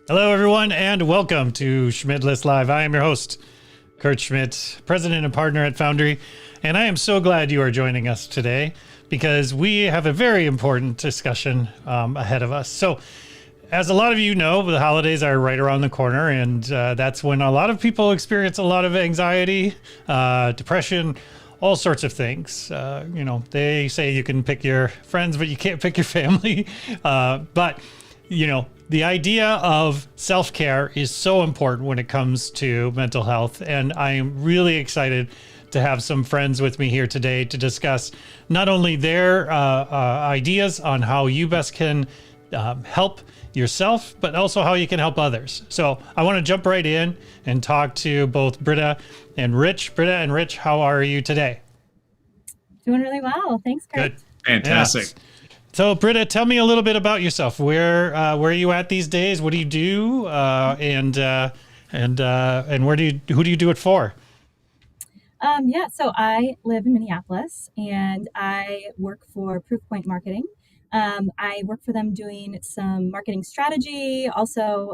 Hello, everyone, and welcome to Schmidless Live. I am your host, Kurt Schmidt, president and partner at Foundry, and I am so glad you are joining us today because we have a very important discussion ahead of us. So, as a lot of you know, the holidays are right around the corner, and that's when a lot of people experience a lot of anxiety, depression, all sorts of things. They say you can pick your friends, but you can't pick your family. The idea of self-care is so important when it comes to mental health. And I am really excited to have some friends with me here today to discuss not only their ideas on how you best can help yourself, but also how you can help others. So I want to jump right in and talk to both Britta and Rich. Britta and Rich, how are you today? Doing really well. Thanks, Kurt. Good. Fantastic. Yes. So, Britta, tell me a little bit about yourself. Where are you at these days? What do you do? And who do you do it for? So I live in Minneapolis and I work for Proofpoint Marketing. I work for them doing some marketing strategy, also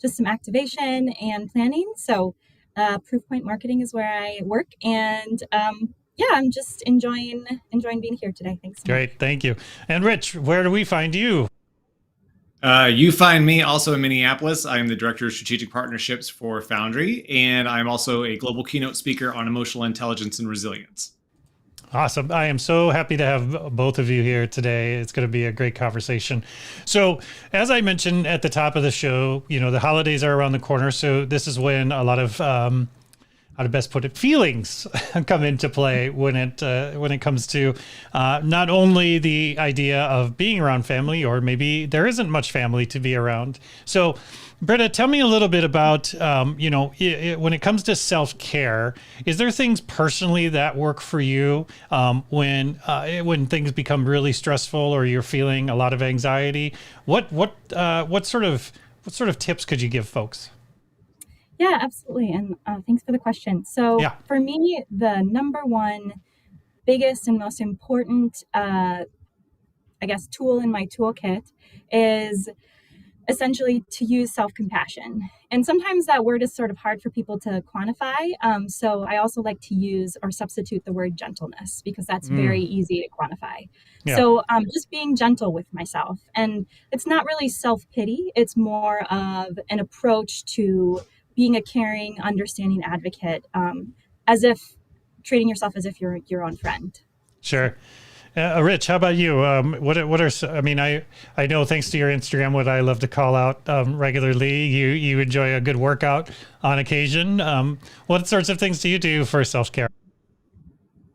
just some activation and planning. So Proofpoint Marketing is where I work, and I'm just enjoying being here today. Thanks so much. Great, thank you. And Rich, where do we find you? You find me also in Minneapolis. I'm the Director of Strategic Partnerships for Foundry, and I'm also a global keynote speaker on emotional intelligence and resilience. Awesome. I am so happy to have both of you here today. It's going to be a great conversation. So, as I mentioned at the top of the show, the holidays are around the corner. So this is when a lot of how to best put it, feelings come into play when it comes to not only the idea of being around family, or maybe there isn't much family to be around. So, Britta, tell me a little bit about, when it comes to self-care, is there things personally that work for you when things become really stressful or you're feeling a lot of anxiety? What sort of tips could you give folks? Yeah, absolutely. And thanks for the question. So For me, the number one biggest and most important, tool in my toolkit is essentially to use self-compassion. And sometimes that word is sort of hard for people to quantify. So I also like to use or substitute the word gentleness, because that's very easy to quantify. Yeah. So just being gentle with myself. And it's not really self-pity. It's more of an approach to being a caring, understanding advocate, as if treating yourself as if you're your own friend. Sure. Rich, how about you? I know, thanks to your Instagram, what I love to call out regularly, you enjoy a good workout on occasion. What sorts of things do you do for self-care?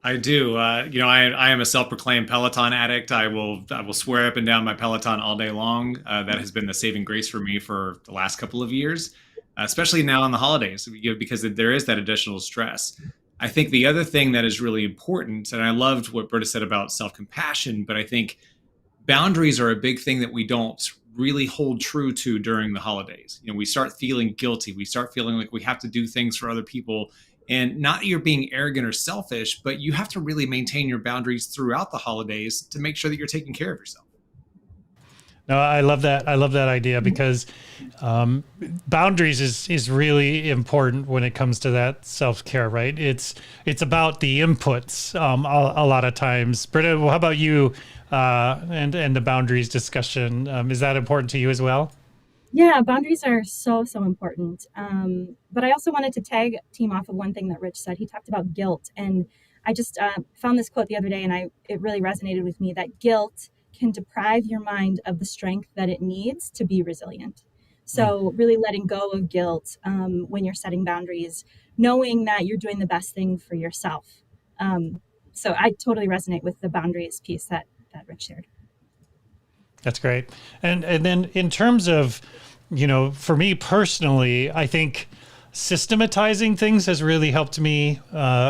I do. I am a self-proclaimed Peloton addict. I will swear up and down my Peloton all day long. That has been the saving grace for me for the last couple of years. Especially now on the holidays, because there is that additional stress. I think the other thing that is really important, and I loved what Britta said about self-compassion, but I think boundaries are a big thing that we don't really hold true to during the holidays. We start feeling guilty. We start feeling like we have to do things for other people. And not that you're being arrogant or selfish, but you have to really maintain your boundaries throughout the holidays to make sure that you're taking care of yourself. No, I love that. I love that idea, because boundaries is really important when it comes to that self-care, right? It's about the inputs a lot of times. Britta, how about you and the boundaries discussion? Is that important to you as well? Yeah, boundaries are so important. But I also wanted to team off of one thing that Rich said. He talked about guilt, and I just found this quote the other day, and it really resonated with me, that guilt can deprive your mind of the strength that it needs to be resilient. So really letting go of guilt when you're setting boundaries, knowing that you're doing the best thing for yourself. So I totally resonate with the boundaries piece that Rich shared. That's great. And then in terms of, for me personally, I think systematizing things has really helped me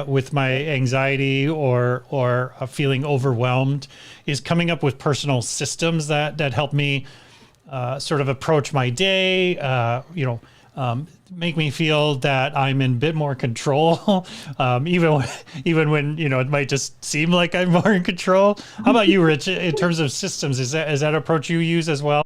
with my anxiety or feeling overwhelmed, is coming up with personal systems that help me sort of approach my day, make me feel that I'm in a bit more control, even when, it might just seem like I'm more in control. How about you, Rich, in terms of systems? Is that approach you use as well?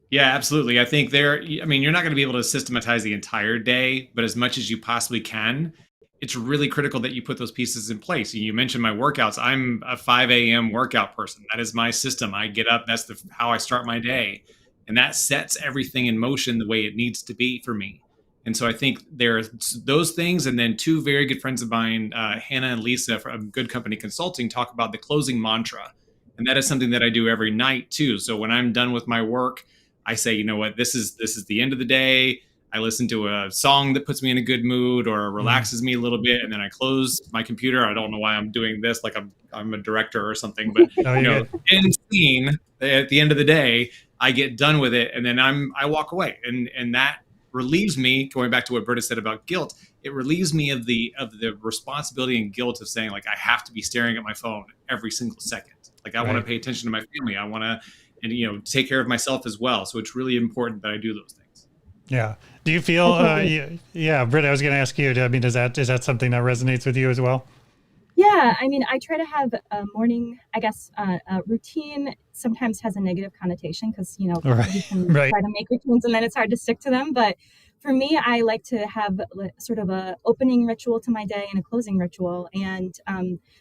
Yeah, absolutely. I think you're not going to be able to systematize the entire day, but as much as you possibly can, it's really critical that you put those pieces in place. You mentioned my workouts. I'm a 5 a.m. workout person. That is my system. I get up. That's how I start my day. And that sets everything in motion the way it needs to be for me. And so I think there are those things. And then two very good friends of mine, Hannah and Lisa from Good Company Consulting, talk about the closing mantra. And that is something that I do every night too. So when I'm done with my work, I say, you know what, this is the end of the day. I listen to a song that puts me in a good mood or relaxes me a little bit, and then I close my computer. I don't know why I'm doing this, like I'm a director or something, but end scene. At the end of the day, I get done with it, and then I walk away, and that relieves me. Going back to what Britta said about guilt, it relieves me of the responsibility and guilt of saying, like, I have to be staring at my phone every single second. Like, I want to pay attention to my family. I want to, and take care of myself as well. So it's really important that I do those things. Yeah. Do you feel, yeah, Britta, I was going to ask you, I mean, is that something that resonates with you as well? Yeah. I mean, I try to have a morning, I guess, routine sometimes has a negative connotation because, you can try to make routines and then it's hard to stick to them. But for me, I like to have sort of a opening ritual to my day and a closing ritual. And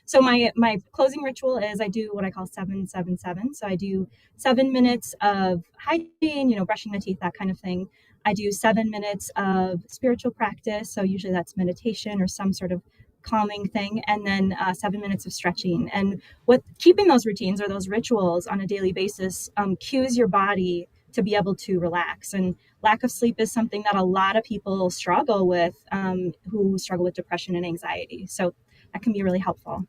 so my closing ritual is I do what I call 7-7-7. So I do 7 minutes of hygiene, brushing the teeth, that kind of thing. I do 7 minutes of spiritual practice. So usually that's meditation or some sort of calming thing. And then 7 minutes of stretching. And keeping those routines or those rituals on a daily basis cues your body to be able to relax. And lack of sleep is something that a lot of people struggle with who struggle with depression and anxiety. So that can be really helpful.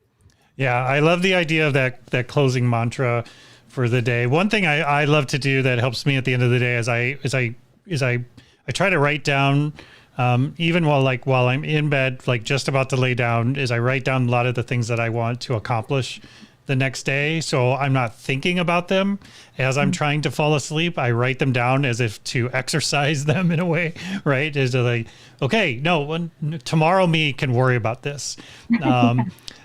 Yeah, I love the idea of that closing mantra for the day. One thing I love to do that helps me at the end of the day is I try to write down, even while I'm in bed, like just about to lay down, is I write down a lot of the things that I want to accomplish the next day. So I'm not thinking about them as I'm trying to fall asleep. I write them down as if to exercise them in a way, right? Is to like, okay, no, tomorrow me can worry about this.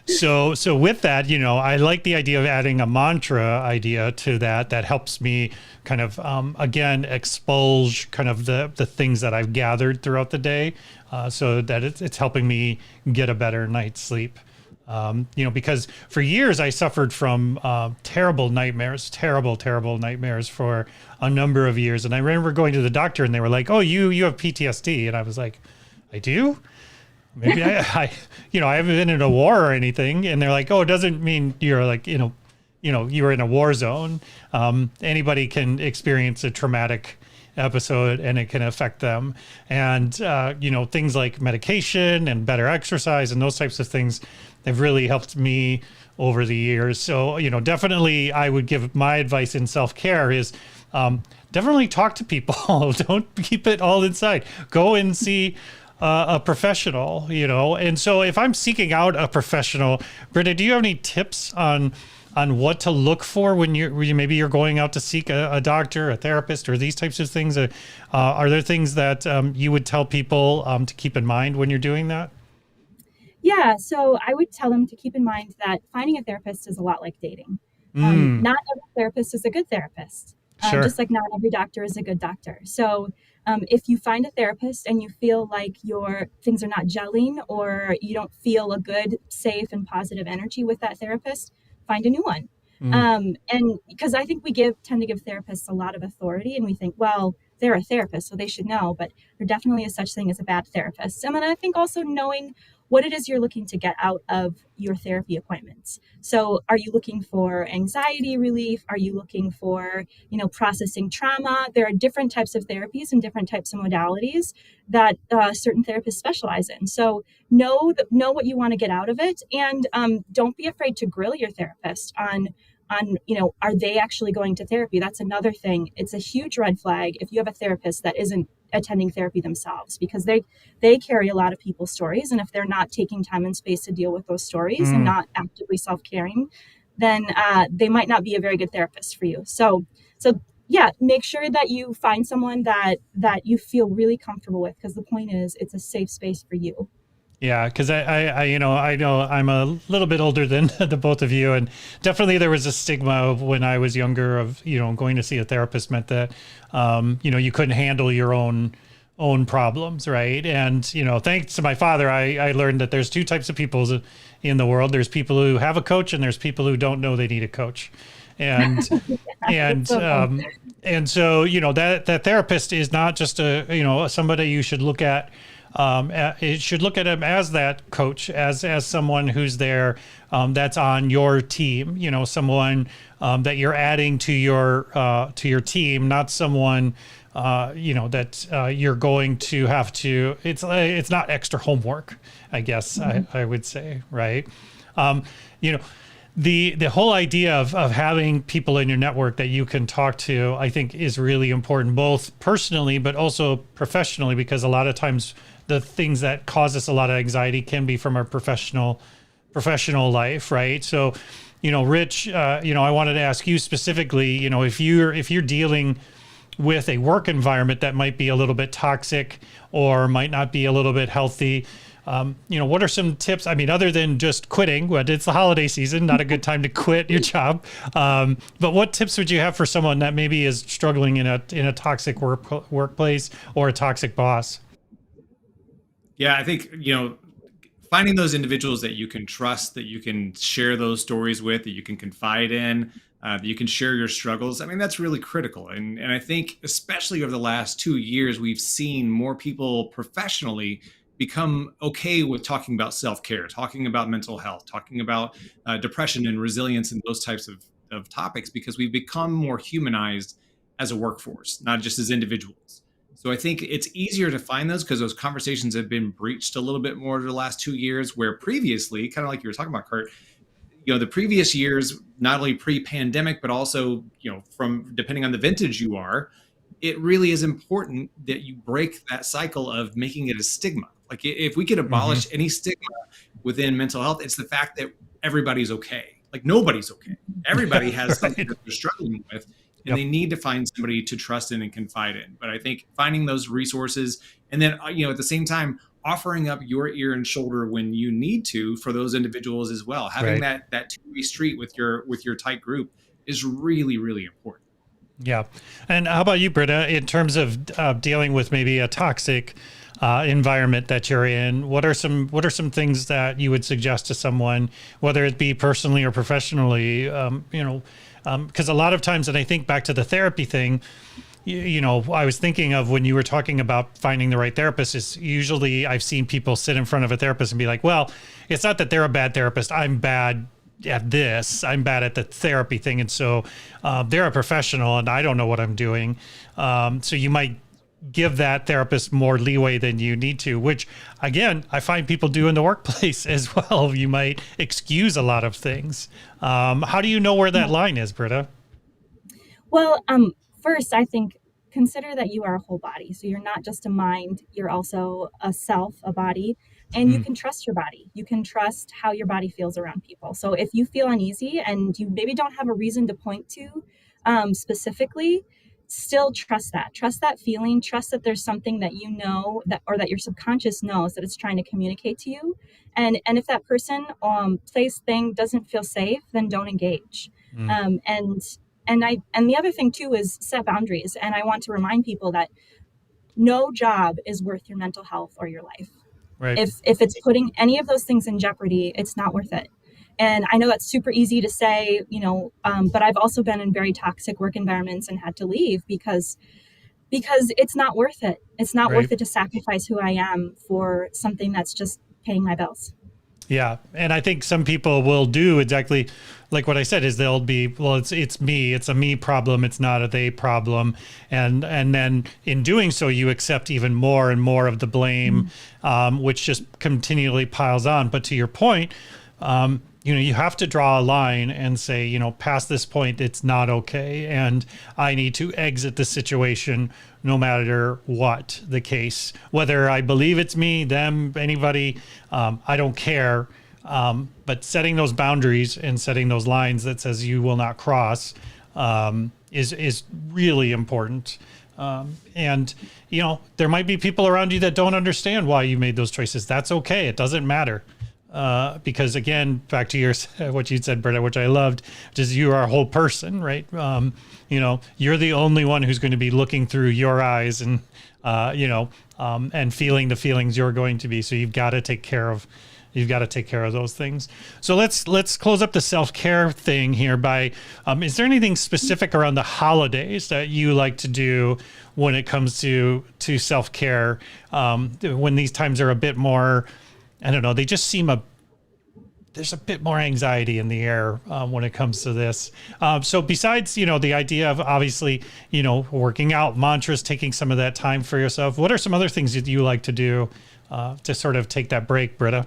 So with that, I like the idea of adding a mantra idea to that helps me kind of, again, expulse kind of the things that I've gathered throughout the day, so that it's helping me get a better night's sleep. Because for years I suffered from terrible nightmares for a number of years. And I remember going to the doctor and they were like, oh, you have PTSD. And I was like, I do? Maybe I haven't been in a war or anything. And they're like, oh, it doesn't mean you're like, you were in a war zone. Anybody can experience a traumatic episode and it can affect them. And, things like medication and better exercise and those types of things have really helped me over the years. So, definitely I would give my advice in self-care is definitely talk to people. Don't keep it all inside. Go and see a professional, And so if I'm seeking out a professional, Britta, do you have any tips on what to look for when maybe you're going out to seek a doctor, a therapist, or these types of things? Are there things that you would tell people to keep in mind when you're doing that? Yeah, so I would tell them to keep in mind that finding a therapist is a lot like dating. Not every therapist is a good therapist, Sure. Just like not every doctor is a good doctor. So if you find a therapist and you feel like your things are not gelling or you don't feel a good, safe, and positive energy with that therapist, find a new one. And because I think we tend to give therapists a lot of authority and we think, well, they're a therapist, so they should know, but there definitely is such thing as a bad therapist. And then I think also knowing what it is you're looking to get out of your therapy appointments. So are you looking for anxiety relief? Are you looking for, processing trauma? There are different types of therapies and different types of modalities that certain therapists specialize in. So know what you want to get out of it, and don't be afraid to grill your therapist on are they actually going to therapy? That's another thing. It's a huge red flag if you have a therapist that isn't attending therapy themselves, because they carry a lot of people's stories, and if they're not taking time and space to deal with those stories and not actively self-caring, then they might not be a very good therapist for you. So yeah, make sure that you find someone that you feel really comfortable with, because the point is it's a safe space for you. Yeah, because I know I'm a little bit older than the both of you, and definitely there was a stigma of when I was younger of going to see a therapist meant that you couldn't handle your own problems, right? And thanks to my father, I learned that there's two types of people in the world. There's people who have a coach, and there's people who don't know they need a coach, and and so that therapist is not just somebody you should look at. It should look at him as that coach, as someone who's there, that's on your team, someone that you're adding to your team, not someone that you're going to have to. It's not extra homework, I guess. I would say, right? The whole idea of having people in your network that you can talk to, I think, is really important, both personally but also professionally, because a lot of times the things that cause us a lot of anxiety can be from our professional life, right? So, Rich, I wanted to ask you specifically, if you're dealing with a work environment that might be a little bit toxic or might not be a little bit healthy, what are some tips? I mean, other than just quitting, but it's the holiday season, not a good time to quit your job. But what tips would you have for someone that maybe is struggling in a toxic workplace or a toxic boss? Yeah, I think, finding those individuals that you can trust, that you can share those stories with, that you can confide in, that you can share your struggles. I mean, that's really critical. And I think especially over the last 2 years, we've seen more people professionally become okay with talking about self-care, talking about mental health, talking about depression and resilience and those types of topics, because we've become more humanized as a workforce, not just as individuals. So I think it's easier to find those because those conversations have been breached a little bit more over the last 2 years, where previously, kind of like you were talking about, Kurt, the previous years, not only pre-pandemic, but also, from depending on the vintage you are, it really is important that you break that cycle of making it a stigma. Like if we could abolish any stigma within mental health, it's the fact that everybody's okay. Like nobody's okay. Everybody has something that they're struggling with. And they need to find somebody to trust in and confide in. But I think finding those resources, and then, at the same time, offering up your ear and shoulder when you need to for those individuals as well. Having that two-way street with your tight group is really, really important. Yeah. And how about you, Britta, in terms of dealing with maybe a toxic environment that you're in? What are some things that you would suggest to someone, whether it be personally or professionally, because a lot of times, and I think back to the therapy thing, I was thinking of when you were talking about finding the right therapist, is usually I've seen people sit in front of a therapist and be like, well, it's not that they're a bad therapist. I'm bad at this. I'm bad at the therapy thing. And so they're a professional and I don't know what I'm doing. So you might give that therapist more leeway than you need to, which again, I find people do in the workplace as well. You might excuse a lot of things. How do you know where that line is, Britta? Well, first, I think consider that you are a whole body. So you're not just a mind, you're also a self, a body, and you can trust your body. You can trust how your body feels around people. So if you feel uneasy and you maybe don't have a reason to point to specifically, still trust that feeling, trust that there's something that or that your subconscious knows that it's trying to communicate to you. And if that person, place, thing doesn't feel safe, then don't engage. And the other thing too is set boundaries. And I want to remind people that no job is worth your mental health or your life. Right. If it's putting any of those things in jeopardy, it's not worth it. And I know that's super easy to say, but I've also been in very toxic work environments and had to leave because it's not worth it. It's not worth it to sacrifice who I am for something that's just paying my bills. Yeah. And I think some people will do exactly like what I said is they'll be, well, it's me, it's a me problem. It's not a they problem. And then in doing so, you accept even more and more of the blame, which just continually piles on. But to your point, you have to draw a line and say, past this point, it's not okay. And I need to exit the situation no matter what the case, whether I believe it's me, them, anybody, I don't care. But setting those boundaries and setting those lines that says you will not cross is really important. And there might be people around you that don't understand why you made those choices. That's okay. It doesn't matter. Because again, back to what you said, Britta, which I loved, just you are a whole person, right? You're the only one who's going to be looking through your eyes and, and feeling the feelings you're going to be. So you've got to take care of those things. So let's close up the self-care thing here by, is there anything specific around the holidays that you like to do when it comes to self-care? When these times are a bit more, I don't know, they just seem there's a bit more anxiety in the air when it comes to this. So besides, the idea of obviously, working out, mantras, taking some of that time for yourself, what are some other things that you like to do to sort of take that break, Britta?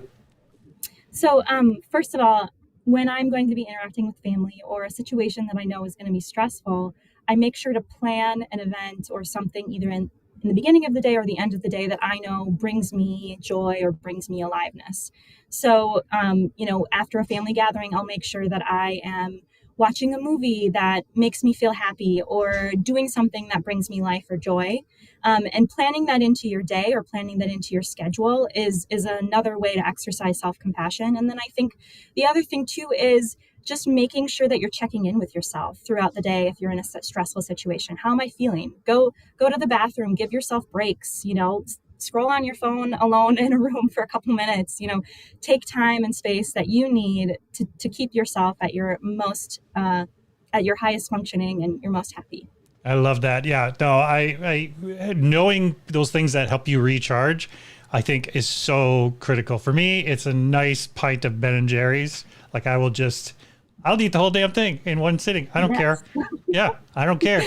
So first of all, when I'm going to be interacting with family or a situation that I know is going to be stressful, I make sure to plan an event or something either in the beginning of the day or the end of the day that I know brings me joy or brings me aliveness. So, after a family gathering, I'll make sure that I am watching a movie that makes me feel happy or doing something that brings me life or joy. And planning that into your day or planning that into your schedule is another way to exercise self-compassion. And then I think the other thing too is just making sure that you're checking in with yourself throughout the day. If you're in a stressful situation, how am I feeling? Go to the bathroom, give yourself breaks, scroll on your phone alone in a room for a couple minutes, take time and space that you need to keep yourself at your most, at your highest functioning and your most happy. I love that. Yeah, no, I knowing those things that help you recharge, I think is so critical. For me, it's a nice pint of Ben and Jerry's. Like I'll eat the whole damn thing in one sitting. I don't care. Yeah, I don't care.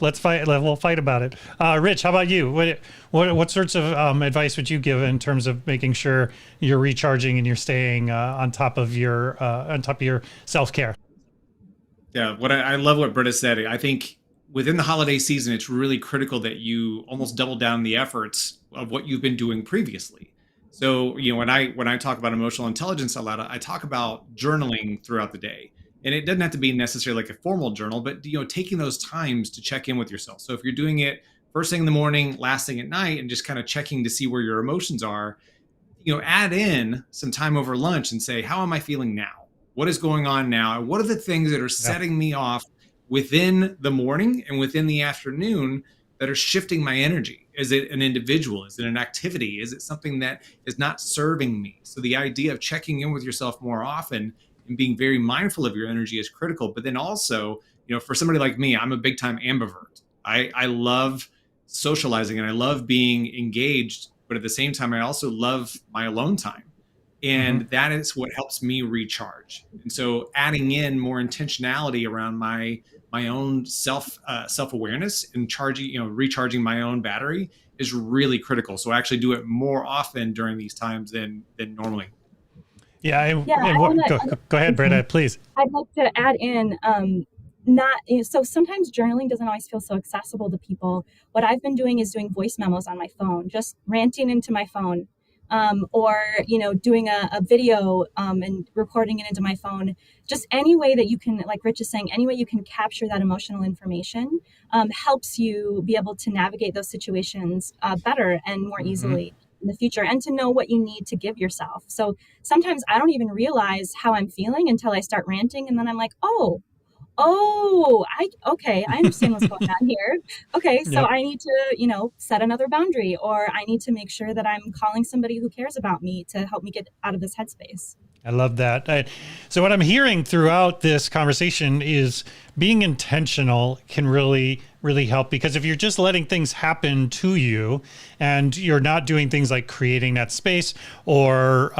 Let's fight. We'll fight about it. Rich, how about you? What sorts of advice would you give in terms of making sure you're recharging and you're staying on top of your self-care? Yeah, I love what Britta said. I think within the holiday season, it's really critical that you almost double down the efforts of what you've been doing previously. So, when I talk about emotional intelligence a lot, I talk about journaling throughout the day. And it doesn't have to be necessarily like a formal journal, but, taking those times to check in with yourself. So if you're doing it first thing in the morning, last thing at night, and just kind of checking to see where your emotions are, add in some time over lunch and say, how am I feeling now? What is going on now? What are the things that are setting me off within the morning and within the afternoon that are shifting my energy? Is it an individual? Is it an activity? Is it something that is not serving me? So the idea of checking in with yourself more often and being very mindful of your energy is critical. But then also, for somebody like me, I'm a big time ambivert. I love socializing and I love being engaged, but at the same time, I also love my alone time. And that is what helps me recharge. And so adding in more intentionality around my own self-awareness and recharging my own battery is really critical. So I actually do it more often during these times than normally. Yeah. Go ahead, Britta, please. I'd like to add in, so sometimes journaling doesn't always feel so accessible to people. What I've been doing is doing voice memos on my phone, just ranting into my phone, or, doing a video and recording it into my phone. Just any way that you can, like Rich is saying, any way you can capture that emotional information helps you be able to navigate those situations better and more easily in the future, and to know what you need to give yourself. So sometimes I don't even realize how I'm feeling until I start ranting, and then I'm like, I understand what's going on here. Okay, so I need to, set another boundary, or I need to make sure that I'm calling somebody who cares about me to help me get out of this headspace. I love that. So what I'm hearing throughout this conversation is being intentional can really, really help, because if you're just letting things happen to you and you're not doing things like creating that space or,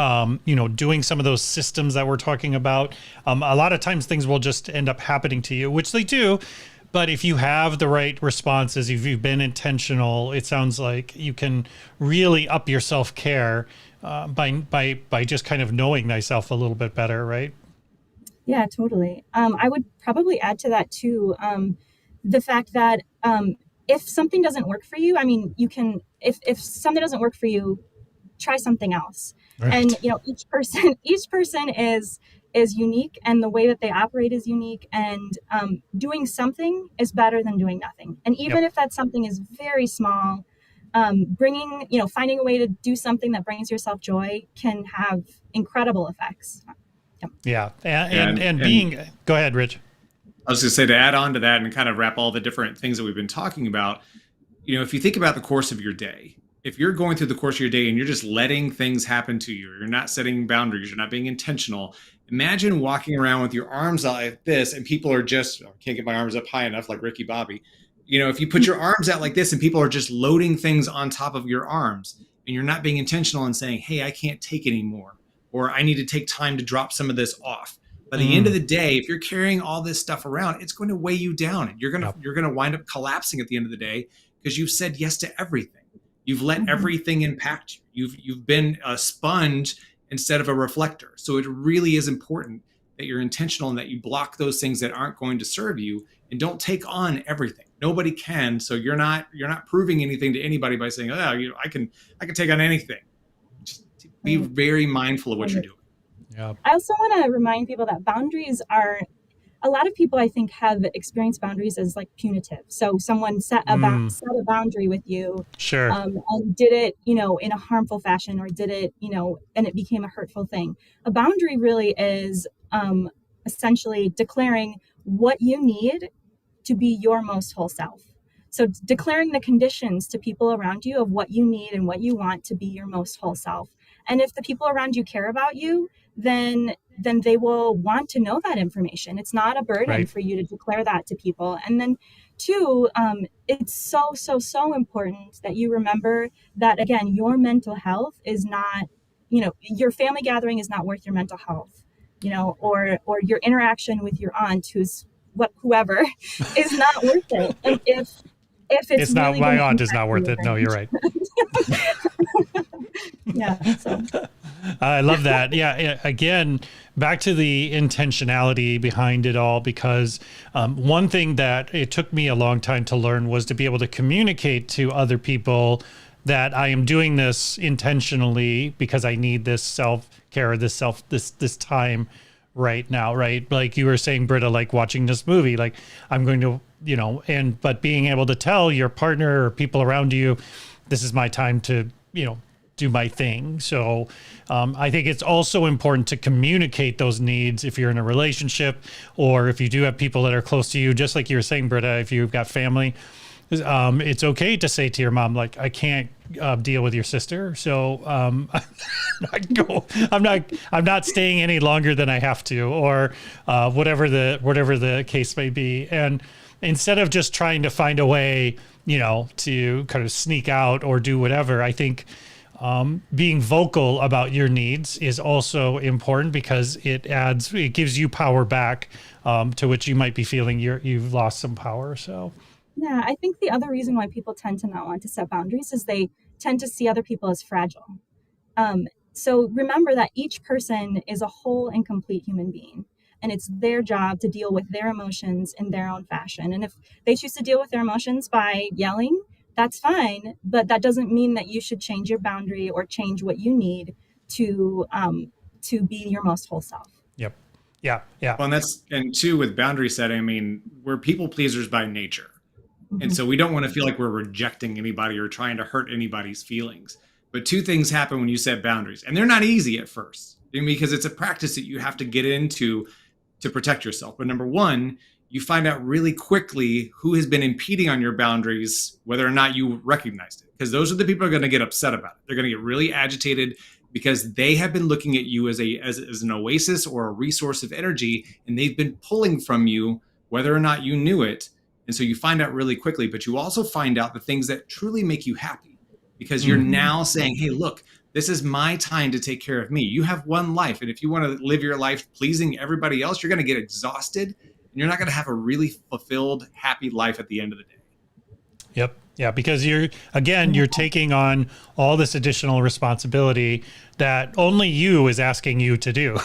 doing some of those systems that we're talking about, a lot of times things will just end up happening to you, which they do. But if you have the right responses, if you've been intentional, it sounds like you can really up your self-care by just kind of knowing thyself a little bit better, right? Yeah, totally. I would probably add to that too, the fact that if something doesn't work for you, I mean, you can, if something doesn't work for you, try something else. And Right. each person is unique, and the way that they operate is unique. And doing something is better than doing nothing. And even Yep. if that something is very small, finding a way to do something that brings yourself joy can have incredible effects. Yep. Yeah. And, And and and being, go ahead, Rich. I was going to say, to add on to that and kind of wrap all the different things that we've been talking about, if you think about the course of your day, if you're going through the course of your day and you're just letting things happen to you, you're not setting boundaries, you're not being intentional. Imagine walking around with your arms out like this and people are just, I can't get my arms up high enough like Ricky Bobby. If you put your arms out like this and people are just loading things on top of your arms and you're not being intentional and saying, hey, I can't take anymore, or I need to take time to drop some of this off. By the end of the day, if you're carrying all this stuff around, it's going to weigh you down. And Yep. you're going to wind up collapsing at the end of the day because you've said yes to everything. You've let everything impact you. You've been a sponge instead of a reflector. So it really is important that you're intentional and that you block those things that aren't going to serve you and don't take on everything. Nobody can. So you're not proving anything to anybody by saying, oh, I can take on anything. Just be very mindful of what you're doing. Yeah. I also want to remind people that boundaries are, a lot of people I think have experienced boundaries as like punitive. So someone set a boundary with you, Sure. and did it, in a harmful fashion, or did it, and it became a hurtful thing. A boundary really is essentially declaring what you need to be your most whole self. So declaring the conditions to people around you of what you need and what you want to be your most whole self. And if the people around you care about you, then they will want to know that information. It's not a burden Right. for you to declare that to people. And then two, it's so important that you remember that, again, your mental health is not, your family gathering is not worth your mental health, or your interaction with your aunt whoever is not worth it. And if it's not, really my gonna aunt is impact not worth you, it. No, you're right. Yeah. So I love that. Yeah. Again, back to the intentionality behind it all, because one thing that it took me a long time to learn was to be able to communicate to other people that I am doing this intentionally because I need this self-care, this time right now, right? Like you were saying, Britta, like watching this movie, like I'm going to, but being able to tell your partner or people around you, this is my time to, do my thing. So I think it's also important to communicate those needs if you're in a relationship, or if you do have people that are close to you, just like you were saying, Britta, if you've got family, it's okay to say to your mom, like, I can't deal with your sister. So I'm not staying any longer than I have to, or whatever the case may be. And instead of just trying to find a way, to kind of sneak out or do whatever, I think being vocal about your needs is also important, because it gives you power back, to which you might be feeling you've lost some power. So. yeah, I think the other reason why people tend to not want to set boundaries is they tend to see other people as fragile. So remember that each person is a whole and complete human being, and it's their job to deal with their emotions in their own fashion. And if they choose to deal with their emotions by yelling, that's fine, but that doesn't mean that you should change your boundary or change what you need to be your most whole self. Yep. Yeah. Yeah. Well, and two, with boundary setting, I mean, we're people pleasers by nature. And so we don't want to feel like we're rejecting anybody or trying to hurt anybody's feelings. But two things happen when you set boundaries, and they're not easy at first, because it's a practice that you have to get into to protect yourself. But number one, you find out really quickly who has been impeding on your boundaries, whether or not you recognized it, because those are the people who are going to get upset about it. They're going to get really agitated. because they have been looking at you as an oasis or a resource of energy, and they've been pulling from you, whether or not you knew it. And so you find out really quickly, but you also find out the things that truly make you happy, because you're now saying, hey, look, this is my time to take care of me. You have one life. And if you want to live your life pleasing everybody else, you're going to get exhausted, and you're not going to have a really fulfilled, happy life at the end of the day. Yep. Yeah, because you're taking on all this additional responsibility that only you is asking you to do.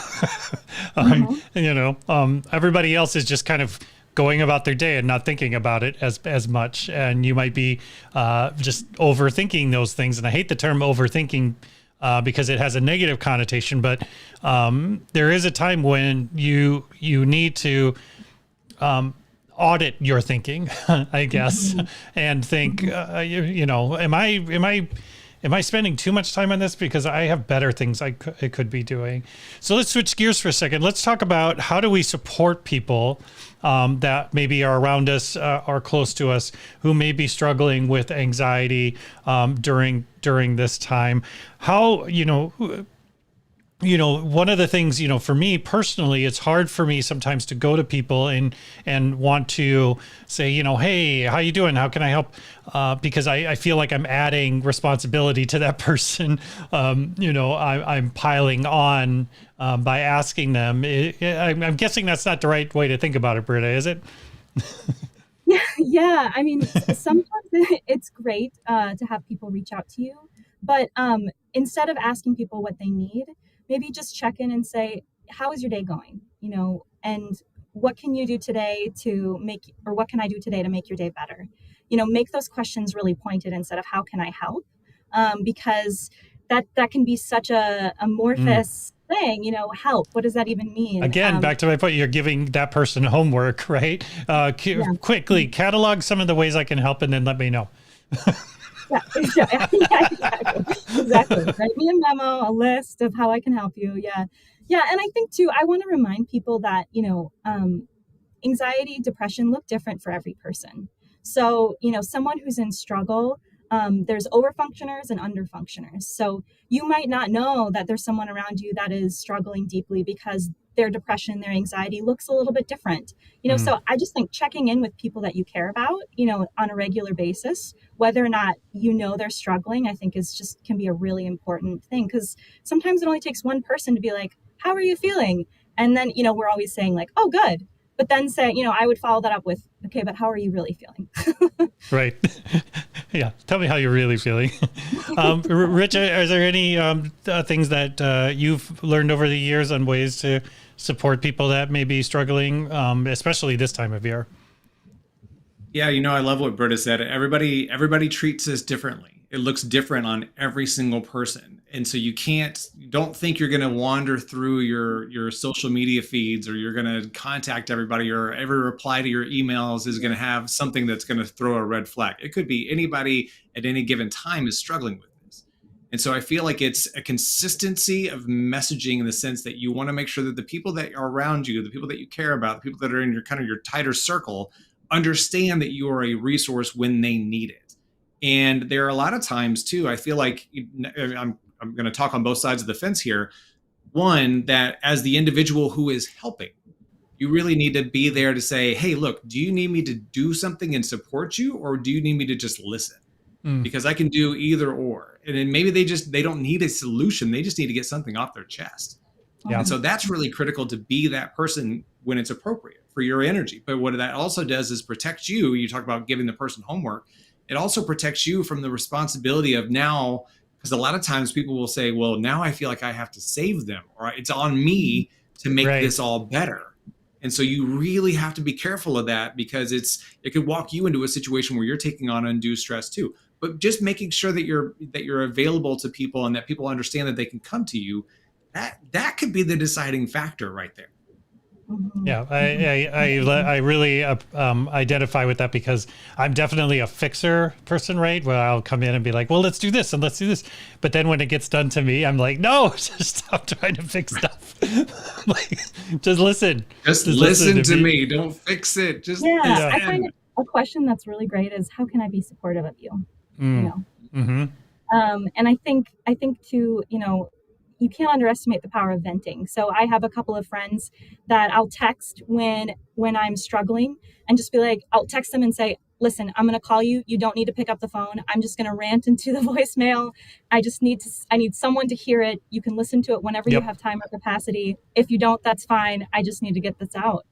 Everybody else is just kind of going about their day and not thinking about it as much. And you might be just overthinking those things. And I hate the term overthinking because it has a negative connotation, but there is a time when you need to audit your thinking, I guess, and think, am I spending too much time on this because I have better things I could be doing? So let's switch gears for a second. Let's talk about how do we support people that maybe are around us, are close to us, who may be struggling with anxiety during this time. How, one of the things, for me personally, it's hard for me sometimes to go to people and want to say, hey, how you doing? How can I help? Because I feel like I'm adding responsibility to that person. I'm piling on by asking them. I'm guessing that's not the right way to think about it, Britta, is it? Yeah. I mean, sometimes it's great to have people reach out to you, but instead of asking people what they need, maybe just check in and say, how is your day going? And what can you do today what can I do today to make your day better? Make those questions really pointed instead of how can I help? Because that can be such a amorphous thing, help. What does that even mean? Again, back to my point, you're giving that person homework, right? Quickly catalog some of the ways I can help and then let me know. Exactly. Write me a memo, a list of how I can help you. Yeah. And I think too, I want to remind people that, anxiety, depression look different for every person. So, someone who's in struggle, there's overfunctioners and underfunctioners. So you might not know that there's someone around you that is struggling deeply because their depression, their anxiety looks a little bit different. So I just think checking in with people that you care about, on a regular basis, whether or not they're struggling, I think can be a really important thing, because sometimes it only takes one person to be like, how are you feeling? And then, we're always saying like, oh, good. But then I would follow that up with, okay, but how are you really feeling? Right. Yeah. Tell me how you're really feeling. Rich, are there any things that you've learned over the years on ways to support people that may be struggling, especially this time of year? Yeah, I love what Britta said. Everybody treats this differently. It looks different on every single person. And so don't think you're going to wander through your social media feeds, or you're going to contact everybody, or every reply to your emails is going to have something that's going to throw a red flag. It could be anybody at any given time is struggling with this. And so I feel like it's a consistency of messaging, in the sense that you want to make sure that the people that are around you, the people that you care about, the people that are in your tighter circle, understand that you are a resource when they need it. And there are a lot of times too, I feel like I'm going to talk on both sides of the fence here. One, that as the individual who is helping, you really need to be there to say, hey, look, do you need me to do something and support you, or do you need me to just listen? Because I can do either or. And then maybe they don't need a solution. They just need to get something off their chest. Yeah. And so that's really critical, to be that person when it's appropriate for your energy. But what that also does is protect you. You talk about giving the person homework. It also protects you from the responsibility of now, because a lot of times people will say, well, now I feel like I have to save them, or it's on me to make this all better. And so you really have to be careful of that, because it could walk you into a situation where you're taking on undue stress too. But just making sure that you're available to people, and that people understand that they can come to you, that could be the deciding factor right there. Yeah, I really identify with that, because I'm definitely a fixer person, right? Where I'll come in and be like, well, let's do this and let's do this. But then when it gets done to me, I'm like, no, just stop trying to fix stuff. Like, just listen. Just listen to me. Don't fix it. Just listen. I find a question that's really great is, how can I be supportive of you? And I think too, you can't underestimate the power of venting. So I have a couple of friends that I'll text when I'm struggling, and just be like, I'll text them and say, listen, I'm going to call you. You don't need to pick up the phone. I'm just going to rant into the voicemail. I need someone to hear it. You can listen to it whenever you have time or capacity. If you don't, that's fine. I just need to get this out.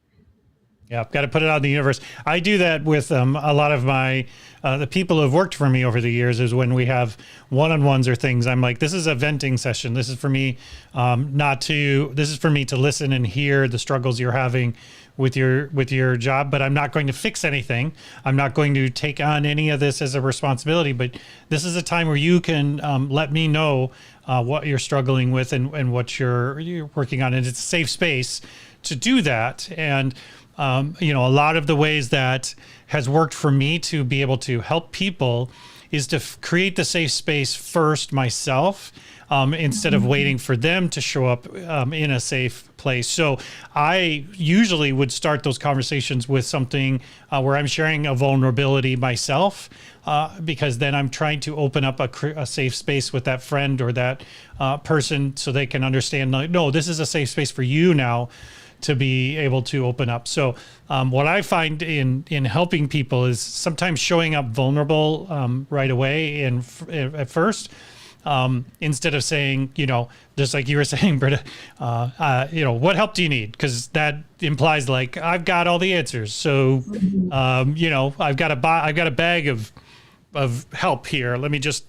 Yeah, got to put it out in the universe. I do that with a lot of my the people who have worked for me over the years. Is when we have one-on-ones or things, I'm like, this is a venting session. This is for me, this is for me to listen and hear the struggles you're having with your job. But I'm not going to fix anything. I'm not going to take on any of this as a responsibility. But this is a time where you can let me know what you're struggling with and what you're working on, and it's a safe space to do that. And a lot of the ways that has worked for me to be able to help people is to create the safe space first myself, instead of waiting for them to show up in a safe place. So I usually would start those conversations with something where I'm sharing a vulnerability myself, because then I'm trying to open up a safe space with that friend or that person, so they can understand, like, no, this is a safe space for you now to be able to open up. So what I find in helping people is sometimes showing up vulnerable right away and at first, instead of saying, just like you were saying, Britta, what help do you need? Because that implies like, I've got all the answers. So, I've got a bag of help here. Let me just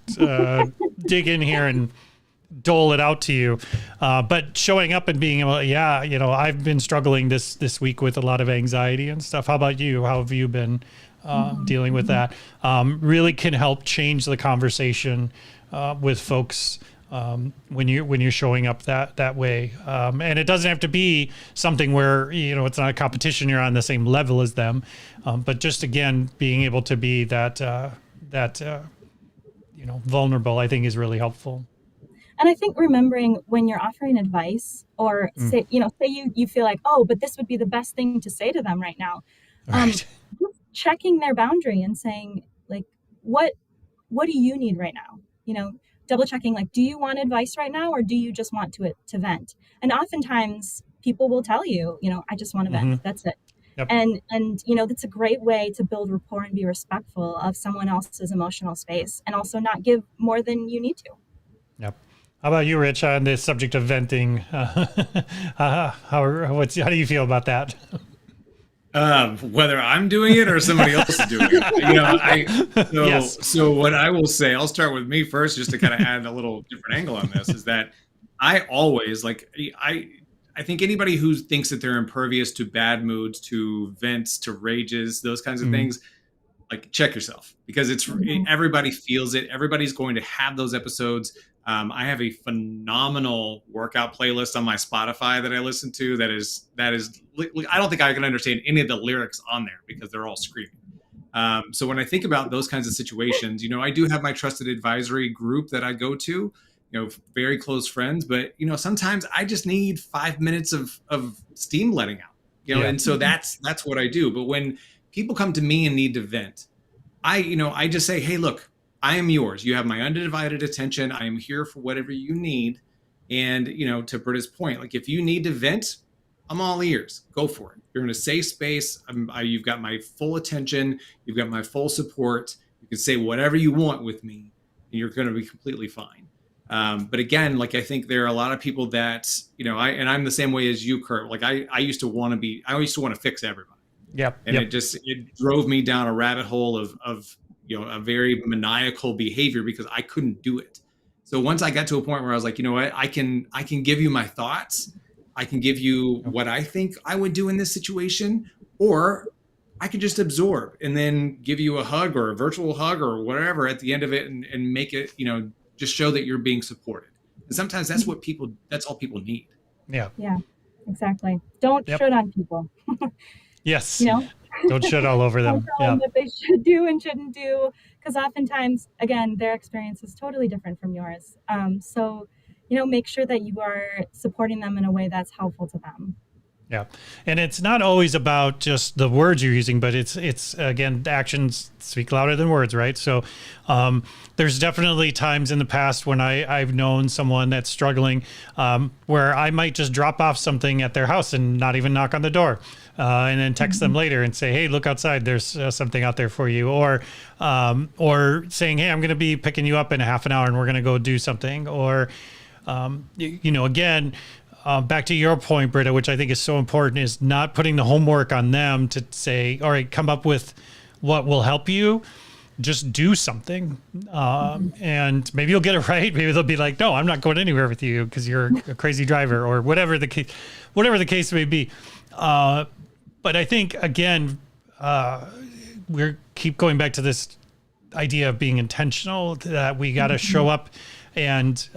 dig in here and dole it out to you, but showing up and being able, I've been struggling this week with a lot of anxiety and stuff. How about you? How have you been dealing with that? Really can help change the conversation with folks when you're showing up that way, and it doesn't have to be something where it's not a competition. You're on the same level as them, but just again being able to be that vulnerable, I think is really helpful. And I think remembering when you're offering advice, or say you feel like, oh, but this would be the best thing to say to them right now. Right. Just checking their boundary and saying, like, what do you need right now? Double checking, like, do you want advice right now, or do you just want to vent? And oftentimes people will tell you, I just want to vent. That's it. Yep. And that's a great way to build rapport and be respectful of someone else's emotional space, and also not give more than you need to. Yep. How about you, Rich, on the subject of venting? How do you feel about that? Whether I'm doing it or somebody else is doing it. Yes. So what I will say, I'll start with me first, just to kind of add a little different angle on this, is that I always, I think anybody who thinks that they're impervious to bad moods, to vents, to rages, those kinds of things, like, check yourself, because everybody feels it. Everybody's going to have those episodes. I have a phenomenal workout playlist on my Spotify that I listen to. That is, I don't think I can understand any of the lyrics on there because they're all screaming. So when I think about those kinds of situations, I do have my trusted advisory group that I go to, very close friends, but sometimes I just need 5 minutes of steam letting out, and so that's what I do. But when people come to me and need to vent, I just say, hey, look, I am yours. You have my undivided attention. I am here for whatever you need. And, to Britta's point, like, if you need to vent, I'm all ears. Go for it. You're in a safe space. You've got my full attention. You've got my full support. You can say whatever you want with me, and you're going to be completely fine. But again, like, I think there are a lot of people that, I'm the same way as you, Kurt. Like, I used to want to fix everybody. Yep. And it drove me down a rabbit hole of a very maniacal behavior, because I couldn't do it. So once I got to a point where I was like, what, I can give you my thoughts. I can give you what I think I would do in this situation, or I can just absorb and then give you a hug or a virtual hug or whatever at the end of it, and make it, just show that you're being supported. And sometimes that's all people need. Yeah, exactly. Don't shit on people. Yes. Don't shit all over them. Don't tell them what they should do and shouldn't do, because oftentimes, again, their experience is totally different from yours. So, make sure that you are supporting them in a way that's helpful to them. Yeah. And it's not always about just the words you're using, but it's again, actions speak louder than words, right? So there's definitely times in the past when I've known someone that's struggling, where I might just drop off something at their house and not even knock on the door. And then text them later and say, hey, look outside, there's something out there for you. Or saying, hey, I'm going to be picking you up in a half an hour and we're going to go do something. Or, again, back to your point, Britta, which I think is so important, is not putting the homework on them to say, all right, come up with what will help you. Just do something. And maybe you'll get it right. Maybe they'll be like, no, I'm not going anywhere with you because you're a crazy driver, or whatever the case may be. But I think, again, we keep going back to this idea of being intentional, that we got to show up and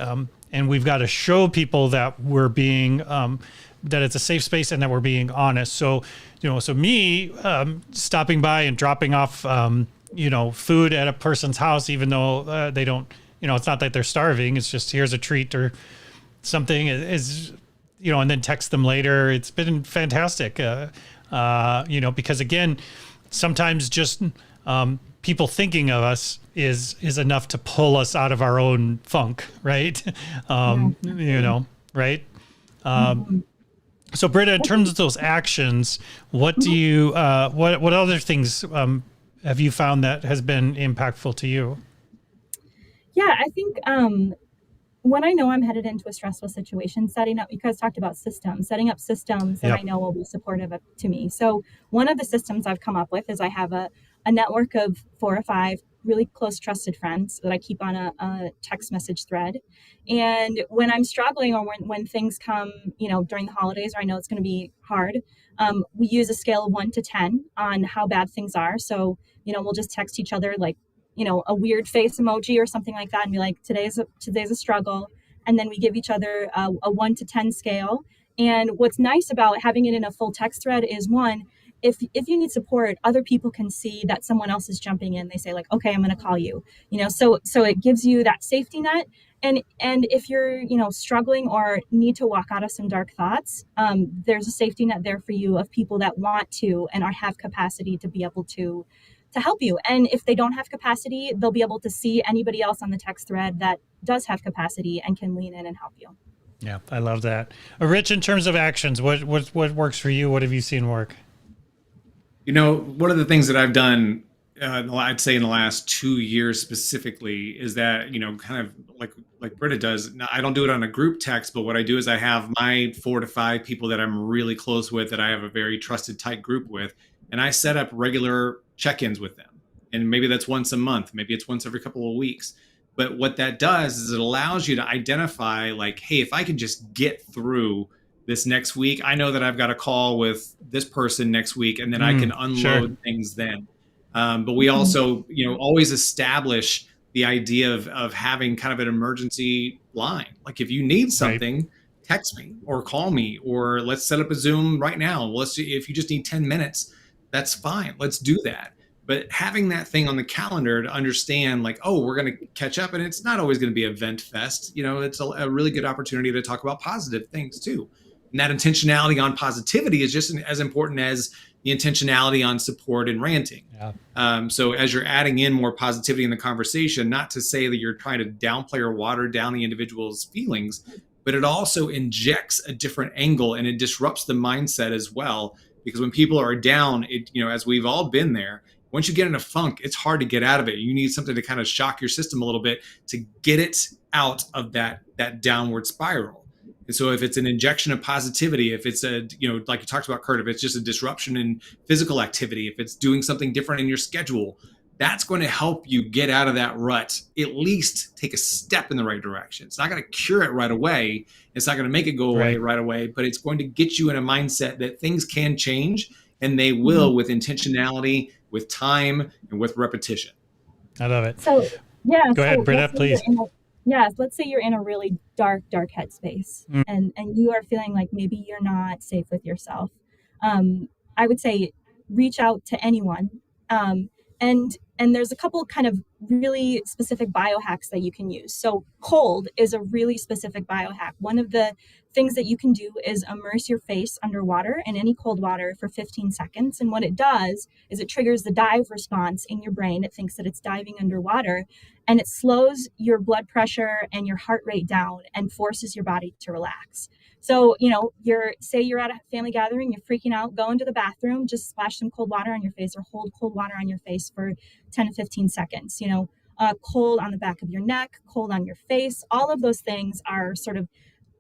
we've got to show people that we're being, that it's a safe space and that we're being honest. So, me stopping by and dropping off, food at a person's house, even though they don't, it's not that they're starving. It's just, here's a treat or something is, and then text them later. It's been fantastic, because again, sometimes just people thinking of us is enough to pull us out of our own funk, right? Right? So Britta, in terms of those actions, what do you, what other things have you found that has been impactful to you? Yeah, I think when I know I'm headed into a stressful situation, setting up, you guys talked about systems, setting up systems that I know will be supportive to me. So one of the systems I've come up with is I have a network of 4 or 5 really close, trusted friends that I keep on a text message thread. And when I'm struggling, or when things come, during the holidays, or I know it's going to be hard, we use a scale of 1 to 10 on how bad things are. So, we'll just text each other like, a weird face emoji or something like that, and be like, today's a struggle. And then we give each other a 1 to 10 scale. And what's nice about having it in a full text thread is, one, if you need support, other people can see that someone else is jumping in. They say like, okay, I'm going to call you, so it gives you that safety net. And if you're, struggling or need to walk out of some dark thoughts, there's a safety net there for you of people that want to and have capacity to be able to help you. And if they don't have capacity, they'll be able to see anybody else on the text thread that does have capacity and can lean in and help you. Yeah, I love that. Rich, in terms of actions, what works for you? What have you seen work? One of the things that I've done, I'd say in the last 2 years specifically, is that, kind of like Britta does. Now, I don't do it on a group text, but what I do is I have my 4 to 5 people that I'm really close with, that I have a very trusted, tight group with, and I set up regular check-ins with them. And maybe that's once a month, maybe it's once every couple of weeks. But what that does is it allows you to identify, like, hey, if I can just get through this next week, I know that I've got a call with this person next week, and then I can unload things then. But we also, always establish the idea of having kind of an emergency line. Like, if you need something, text me or call me, or let's set up a Zoom right now. If you just need 10 minutes, that's fine. Let's do that. But having that thing on the calendar to understand, like, oh, we're going to catch up, and it's not always going to be a vent fest. It's a really good opportunity to talk about positive things too. And that intentionality on positivity is just as important as the intentionality on support and ranting. Yeah. So as you're adding in more positivity in the conversation, not to say that you're trying to downplay or water down the individual's feelings, but it also injects a different angle, and it disrupts the mindset as well. Because when people are down, as we've all been there, once you get in a funk, it's hard to get out of it. You need something to kind of shock your system a little bit to get it out of that downward spiral. And so if it's an injection of positivity, if it's like you talked about, Kurt, if it's just a disruption in physical activity, if it's doing something different in your schedule, that's going to help you get out of that rut, at least take a step in the right direction. It's not going to cure it right away. It's not going to make it go away right away, but it's going to get you in a mindset that things can change, and they will, with intentionality, with time, and with repetition. I love it. So, yeah. Go ahead, Britta, please. Let's say you're in a really dark headspace, and you are feeling like maybe you're not safe with yourself. I would say reach out to anyone. And and there's a couple kind of really specific biohacks that you can use. So cold is a really specific biohack. One of the things that you can do is immerse your face underwater in any cold water for 15 seconds. And what it does is it triggers the dive response in your brain. It thinks that it's diving underwater, and it slows your blood pressure and your heart rate down and forces your body to relax. So, say you're at a family gathering, you're freaking out, go into the bathroom, just splash some cold water on your face or hold cold water on your face for 10 to 15 seconds. Cold on the back of your neck, cold on your face. All of those things are sort of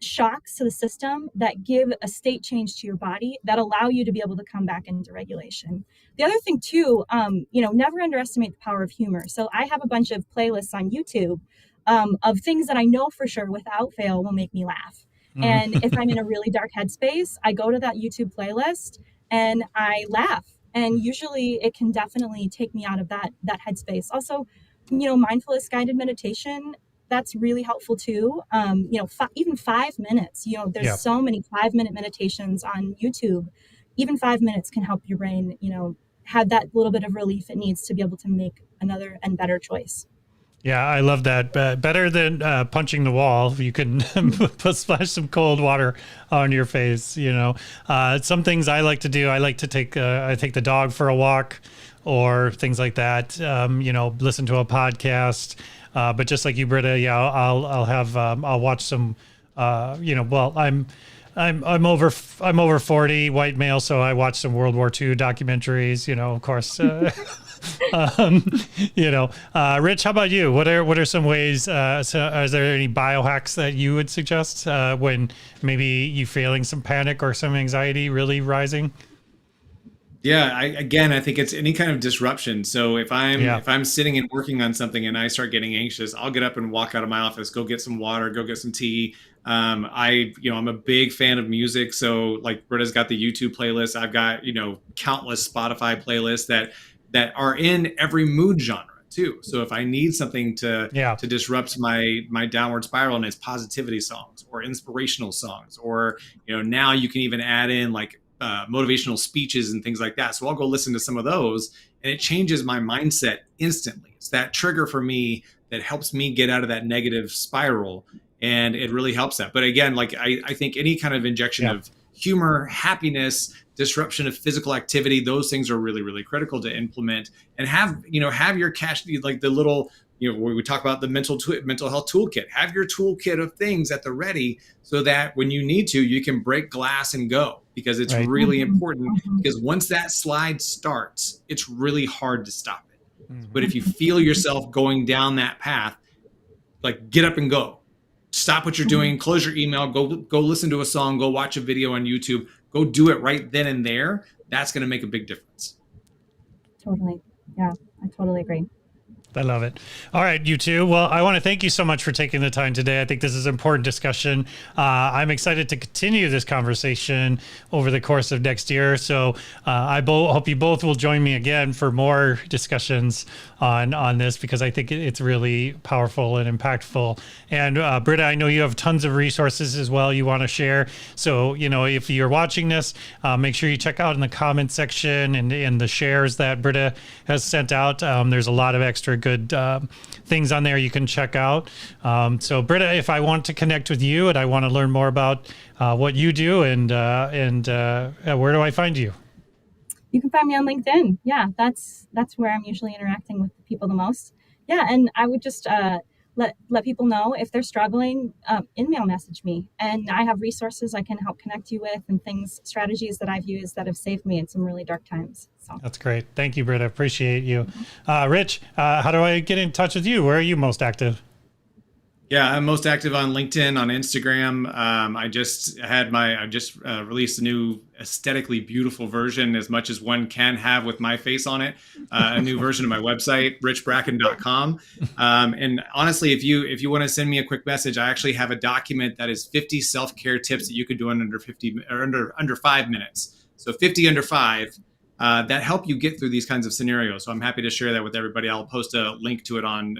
shocks to the system that give a state change to your body that allow you to be able to come back into regulation. The other thing too, never underestimate the power of humor. So I have a bunch of playlists on YouTube of things that I know for sure without fail will make me laugh. And if I'm in a really dark headspace, I go to that YouTube playlist and I laugh. And usually it can definitely take me out of that headspace. Also, mindfulness guided meditation, that's really helpful too. Even 5 minutes, there's so many 5-minute meditations on YouTube. Even 5 minutes can help your brain, have that little bit of relief it needs to be able to make another and better choice. Yeah, I love that. Better than punching the wall. You can splash some cold water on your face. Some things I like to do. I like to take the dog for a walk, or things like that. Listen to a podcast. But just like you, Britta, I'll watch some. I'm over 40, white male, so I watch some World War II documentaries. Of course. Rich, how about you? What are some ways? Is there any biohacks that you would suggest when maybe you feeling some panic or some anxiety really rising? Yeah, I think it's any kind of disruption. So if I'm sitting and working on something and I start getting anxious, I'll get up and walk out of my office, go get some water, go get some tea. I'm a big fan of music. So like Britta's got the YouTube playlist. I've got, countless Spotify playlists that are in every mood genre too. So if I need something to disrupt my downward spiral, and it's positivity songs or inspirational songs, or, now you can even add in like motivational speeches and things like that. So I'll go listen to some of those, and it changes my mindset instantly. It's that trigger for me that helps me get out of that negative spiral. And it really helps that. But again, like I think any kind of injection of humor, happiness, disruption of physical activity, those things are really, really critical to implement. And have your cache, like the little, where we talk about the mental health toolkit. Have your toolkit of things at the ready, so that when you need to, you can break glass and go, because it's really important. Because once that slide starts, it's really hard to stop it. But if you feel yourself going down that path, like get up and go. Stop what you're doing, close your email, go listen to a song, go watch a video on YouTube, go do it right then and there. That's going to make a big difference. Totally. Yeah, I totally agree. I love it. All right, you two. Well, I want to thank you so much for taking the time today. I think this is an important discussion. I'm excited to continue this conversation over the course of next year. So I hope you both will join me again for more discussions on this, because I think it's really powerful and impactful. And Britta, I know you have tons of resources as well you want to share. So, if you're watching this, make sure you check out in the comment section and in the shares that Britta has sent out. There's a lot of extra good things on there you can check out. So Britta, if I want to connect with you and I want to learn more about what you do, and where do I find you? You can find me on LinkedIn. Yeah, that's where I'm usually interacting with people the most. Yeah, and I would just let people know if they're struggling, email message me. And I have resources I can help connect you with, and strategies that I've used that have saved me in some really dark times. So that's great. Thank you, Britta. Appreciate you. Rich, how do I get in touch with you? Where are you most active? Yeah, I'm most active on LinkedIn, on Instagram. I just released a new aesthetically beautiful version, as much as one can have with my face on it. A new version of my website, richbracken.com. And honestly, if you want to send me a quick message, I actually have a document that is 50 self-care tips that you could do in under 5 minutes. So 50 under 5. That help you get through these kinds of scenarios. So I'm happy to share that with everybody. I'll post a link to it on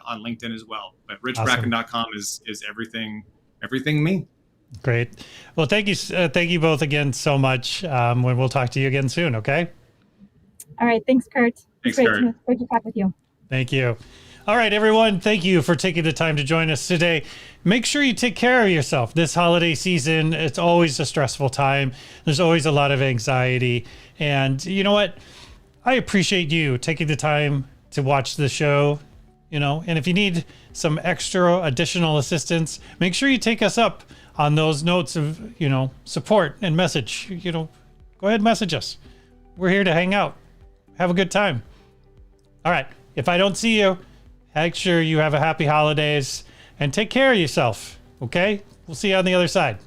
LinkedIn as well. But richbracken.com is everything me. Great. Well, thank you both again so much. We'll talk to you again soon. Okay. All right. Thanks, Kurt. Thanks, Great, Kurt. great to talk with you. Thank you. All right, everyone. Thank you for taking the time to join us today. Make sure you take care of yourself this holiday season. It's always a stressful time. There's always a lot of anxiety. And you know what? I appreciate you taking the time to watch the show, and if you need some extra additional assistance, make sure you take us up on those notes of, support and message. Go ahead and message us. We're here to hang out. Have a good time. All right. If I don't see you, make sure you have a happy holidays and take care of yourself. Okay? We'll see you on the other side.